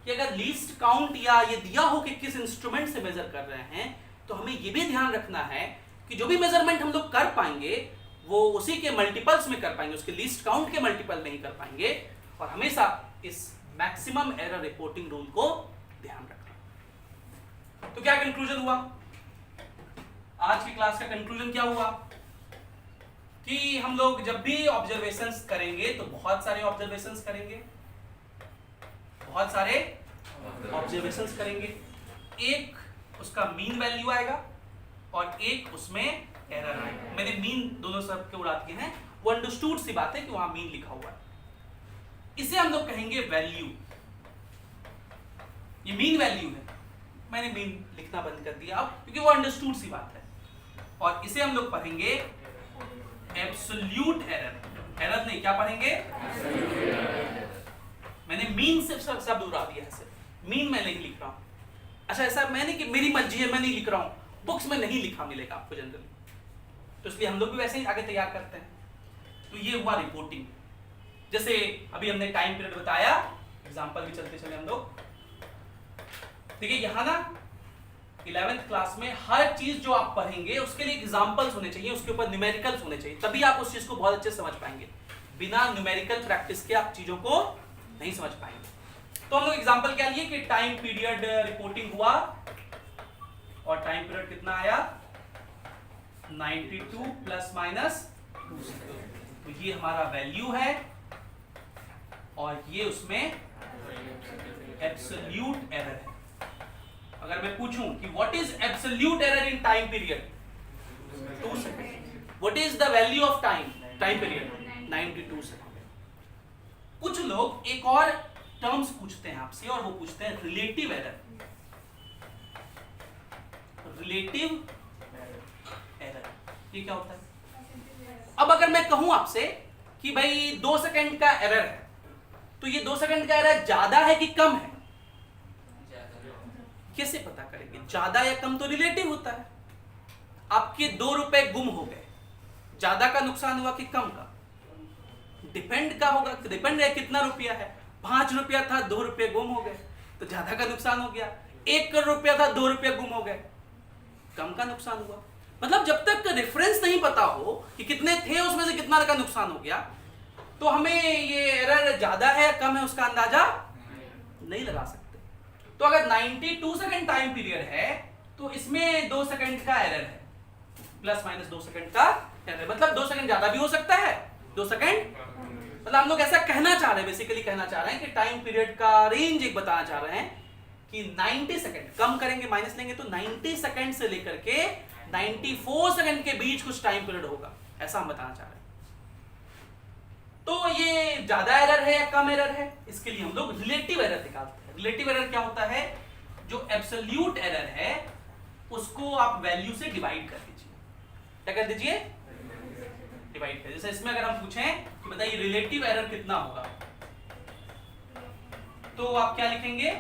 कि अगर लीस्ट काउंट या ये दिया हो कि किस इंस्ट्रूमेंट से मेजर कर रहे हैं, तो हमें ये भी ध्यान रखना है कि जो भी मेजरमेंट हम लोग कर पाएंगे वो उसी के मल्टीपल्स में कर पाएंगे, उसके लीस्ट काउंट के मल्टीपल नहीं कर पाएंगे। और हमेशा इस मैक्सिमम एरर रिपोर्टिंग रूल को ध्यान रखना। तो क्या कंक्लूजन हुआ? आज की क्लास का कंक्लूजन क्या हुआ कि हम लोग जब भी ऑब्जर्वेशंस करेंगे तो बहुत सारे ऑब्जर्वेशंस करेंगे, बहुत सारे ऑब्जर्वेशंस करेंगे। एक उसका मीन वैल्यू आएगा और एक उसमें एरर आएगा। मैंने मीन दोनों सब के उड़ा दिए हैं, वो अंडरस्टूड सी बात है कि वहां मीन लिखा हुआ है। इसे हम लोग कहेंगे वैल्यू। ये मीन वैल्यू है, मैंने मीन लिखना बंद कर दिया अब क्योंकि वो अंडरस्टूड सी बात है। और इसे हम लोग पढ़ेंगे एब्सोल्यूट एरर। एरर नहीं, क्या पढ़ेंगे? मैंने मीन से शब्द उड़ा दिया है, मीन मैं नहीं लिख रहा हूं। अच्छा, ऐसा मैंने कि मेरी मर्जी है, मैं नहीं लिख रहा हूं, बुक्स में नहीं लिखा मिलेगा आपको जनरली, तो इसलिए हम लोग भी वैसे ही आगे तैयार करते हैं। तो ये हुआ रिपोर्टिंग। जैसे अभी हमने टाइम पीरियड बताया, एग्जांपल भी चलते चले हम लोग। देखिए यहां ना 11th क्लास में हर चीज जो आप पढ़ेंगे उसके लिए एग्जांपल्स होने चाहिए, उसके ऊपर न्यूमेरिकल्स होने चाहिए, तभी आप उस चीज को बहुत अच्छे से समझ पाएंगे। बिना न्यूमेरिकल प्रैक्टिस के आप चीजों को नहीं समझ पाएंगे। तो हम लोग एग्जांपल क्या लिए कि टाइम पीरियड रिपोर्टिंग हुआ और टाइम पीरियड कितना आया 92 प्लस माइनस 2 सेकंड। तो ये हमारा वैल्यू है और ये उसमें एब्सोल्यूट एरर है। अगर मैं पूछूं कि what is absolute error in time period 2 second, what is the value of time period 92 second. कुछ लोग एक और टर्म्स पूछते हैं आपसे और वो पूछते हैं रिलेटिव एरर। रिलेटिव एरर ये क्या होता है? अब अगर मैं कहूं आपसे कि भाई 2 सेकंड का एरर है, तो ये 2 सेकंड का एरर ज्यादा है कि कम है? कैसे पता करेंगे? ज्यादा या कम तो रिलेटिव होता है। आपके 2 रुपए गुम हो गए, ज्यादा का नुकसान हुआ कि कम का? डिपेंड का होगा, डिपेंड है कितना रुपया है। 5 रुपया था, 2 रुपये गुम हो गए तो ज्यादा का नुकसान हो गया। 1 करोड़ रुपया था, 2 रुपये गुम हो गए, कम का नुकसान हुआ। मतलब जब तक रेफरेंस नहीं पता हो कि कितने थे उसमें से कितना का नुकसान हो गया, तो हमें ये एरर ज्यादा है कम है उसका अंदाजा नहीं लगा सकते। तो अगर 92 सेकंड टाइम पीरियड है तो इसमें 2 सेकंड का एरर है, प्लस माइनस 2 सेकंड का एरर, मतलब 2 सेकंड ज्यादा भी हो सकता है, 2 सेकंड मतलब हम लोग ऐसा कहना चाह रहे हैं, बेसिकली कहना चाह रहे हैं कि टाइम पीरियड का रेंज एक बताना चाह रहे हैं कि 90 सेकंड, कम करेंगे माइनस लेंगे तो 90 सेकंड से लेकर के 94 सेकंड के बीच कुछ टाइम पीरियड होगा, ऐसा हम बताना चाह रहे हैं। तो ये ज्यादा एरर है या कम एरर है, इसके लिए हम लोग रिलेटिव एरर निकालते हैं। रिलेटिव एरर क्या होता है? जो एब्सोल्यूट एरर है उसको आप वैल्यू से डिवाइड कर दीजिए। क्या कर दीजिए? डिवाइड कर। जैसे इसमें अगर हम पूछें कि बताइए रिलेटिव एरर कितना होगा, तो आप क्या लिखेंगे?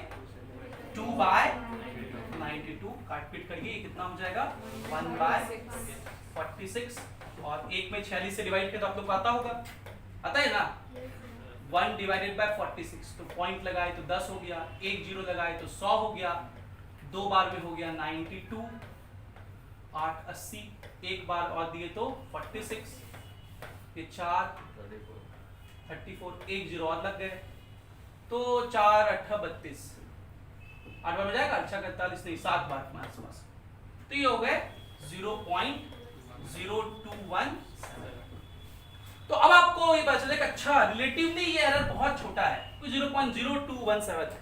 2/92 काट पीट करिए, ये कितना हो जाएगा 1/46 और 1 में 46 से डिवाइड किया तो आप लोग को आता होगा, आता है ना? 1 डिवाइडेड बाय 46, तो पॉइंट लगाए तो 10 हो गया, 1 जीरो लगाए तो 100 हो गया, 2 बार में हो गया 92, 8 80, एक बार और दिए तो 46, ये 4 34, 1 जीरो और लग गए तो 4 8 32, 8 बार में जाएगा, अच्छा 41 नहीं 7 बार के आसपास। तो ये हो गए 0.0217। तो अब आपको ये पता चलेगा अच्छा रिलेटिवली ये एरर बहुत छोटा है, 0.0217 है।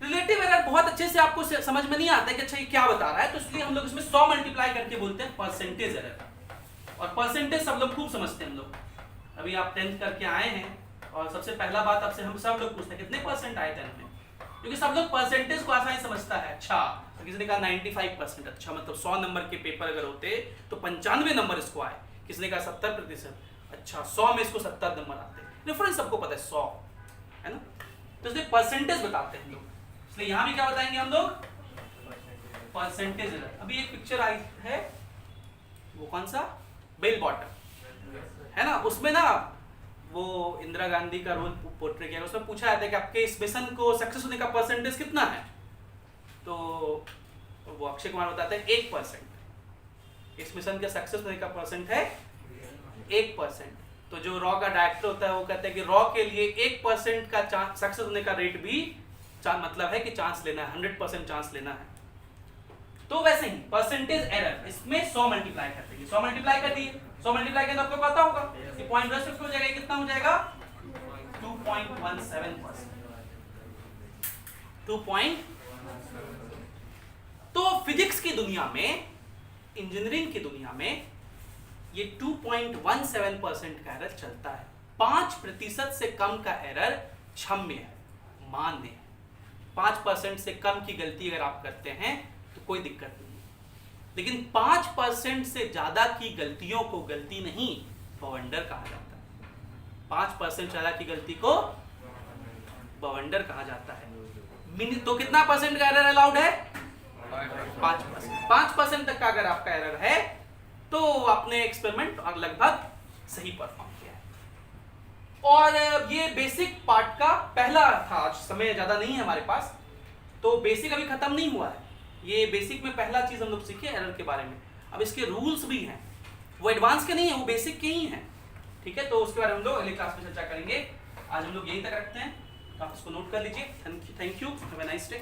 रिलेटिव एरर बहुत अच्छे से आपको समझ में नहीं आता है कि अच्छा ये क्या बता रहा है, तो इसलिए हम लोग इसमें 100 मल्टीप्लाई करके बोलते हैं परसेंटेज एरर। और परसेंटेज सब लोग खूब समझते हैं। हम लोग अभी आप 10th करके आए हैं और सबसे पहला बात आपसे हम सब लोग पूछते हैं कितने परसेंट आए 10th में, क्योंकि सब लोग परसेंटेज को आसानी समझता है। अच्छा तो किसी ने कहा 95%, अच्छा मतलब 100 नंबर के पेपर अगर होते तो 95 नंबर इसको आए, किसी ने कहा 70%, अच्छा 100 में इसको 70 नंबर आते। डिफरेंस सबको पता है 100 है ना, तो इसलिए परसेंटेज बताते हैं लोग। इसलिए यहाँ भी क्या बताएंगे हम लोग, परसेंटेज एरर। अभी एक पिक्चर आई है, वो कौन सा, बेल बॉटम है ना, उसमें ना वो इंदिरा गांधी का रोल पोर्ट्रे किया, उसमें पूछा जाता है कि आपके इस मिशन को सक्सेस होने का परसेंटेज कितना है, तो वो अक्षय कुमार बताते हैं 1%। इस मिशन के सक्सेस होने का परसेंट है 1%। तो जो रॉ का डायरेक्टर होता है वो कहते हैं कि रॉ के लिए 1% का चांस सक्सेस होने का रेट भी मतलब है कि चांस लेना है, 100% चांस लेना है। तो वैसे ही परसेंटेज एरर, इसमें 100 मल्टीप्लाई कर देंगे, 100 मल्टीप्लाई कर दिए, 100 मल्टीप्लाई किया तो आपको पता होगा कि पॉइंट रेशियो हो जाएगा, कितना हो जाएगा 2.17%। 2. तो फिजिक्स की दुनिया में, इंजीनियरिंग की दुनिया में ये 2.17% का एरर चलता है। 5% से कम का एरर क्षम्य है, मान्य है। 5% से कम की गलती अगर आप करते हैं तो कोई दिक्कत नहीं है, लेकिन 5% से ज्यादा की गलतियों को गलती नहीं बवंडर कहा जाता है। 5% ज्यादा की गलती को बवंडर कहा जाता है। तो कितना परसेंट का एरर अलाउड है, 5%। 5% तक का अगर आपका एरर है तो आपने एक्सपेरिमेंट और लगभग सही परफॉर्म किया है। और ये बेसिक पार्ट का पहला था, आज समय ज्यादा नहीं है हमारे पास, तो बेसिक अभी खत्म नहीं हुआ है। ये बेसिक में पहला चीज हम लोग सीखे एरर के बारे में। अब इसके रूल्स भी हैं, वो एडवांस के नहीं है, वो बेसिक के ही हैं, ठीक है। तो उसके बारे में हम लोग अगली क्लास में चर्चा करेंगे। आज हम लोग यहीं तक रखते हैं, तो आप इसको नोट कर लीजिए। Thank you, have a nice day.